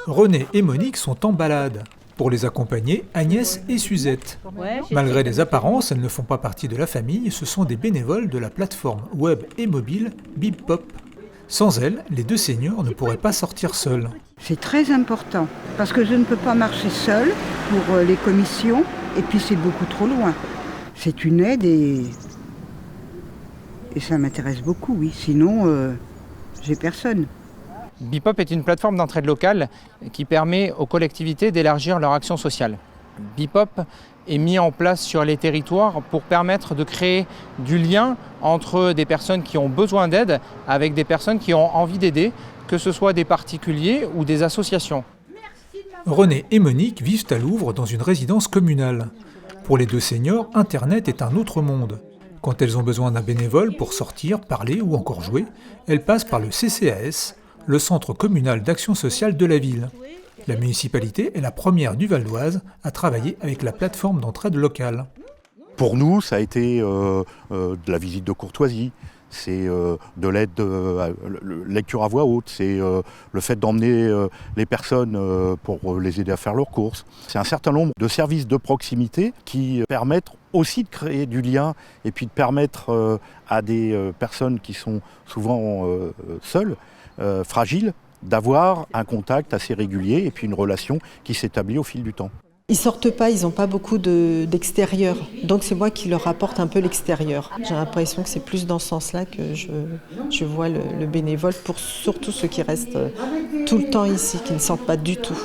René et Monique sont en balade. Pour les accompagner, Agnès et Suzette. Malgré les apparences, elles ne font pas partie de la famille, ce sont des bénévoles de la plateforme web et mobile BipPop. Sans elles, les deux seniors ne pourraient pas sortir seuls. C'est très important, parce que je ne peux pas marcher seule pour les commissions, et puis c'est beaucoup trop loin. C'est une aide et ça m'intéresse beaucoup, oui. Sinon, j'ai personne. BipPop est une plateforme d'entraide locale qui permet aux collectivités d'élargir leur action sociale. BipPop est mis en place sur les territoires pour permettre de créer du lien entre des personnes qui ont besoin d'aide avec des personnes qui ont envie d'aider, que ce soit des particuliers ou des associations. René et Monique vivent à Louvres dans une résidence communale. Pour les deux seniors, Internet est un autre monde. Quand elles ont besoin d'un bénévole pour sortir, parler ou encore jouer, elles passent par le CCAS, le Centre communal d'action sociale de la ville. La municipalité est la première du Val d'Oise à travailler avec la plateforme d'entraide locale. Pour nous, ça a été de la visite de courtoisie, c'est de l'aide, lecture à voix haute, c'est le fait d'emmener les personnes pour les aider à faire leurs courses. C'est un certain nombre de services de proximité qui permettent aussi de créer du lien et puis de permettre à des personnes qui sont souvent seules, fragiles, d'avoir un contact assez régulier et puis une relation qui s'établit au fil du temps. Ils sortent pas, ils n'ont pas beaucoup d'extérieur. Donc c'est moi qui leur apporte un peu l'extérieur. J'ai l'impression que c'est plus dans ce sens-là que je vois le bénévole, pour surtout ceux qui restent tout le temps ici, qui ne sortent pas du tout.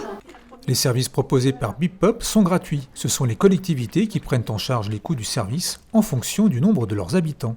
Les services proposés par BipPop sont gratuits. Ce sont les collectivités qui prennent en charge les coûts du service en fonction du nombre de leurs habitants.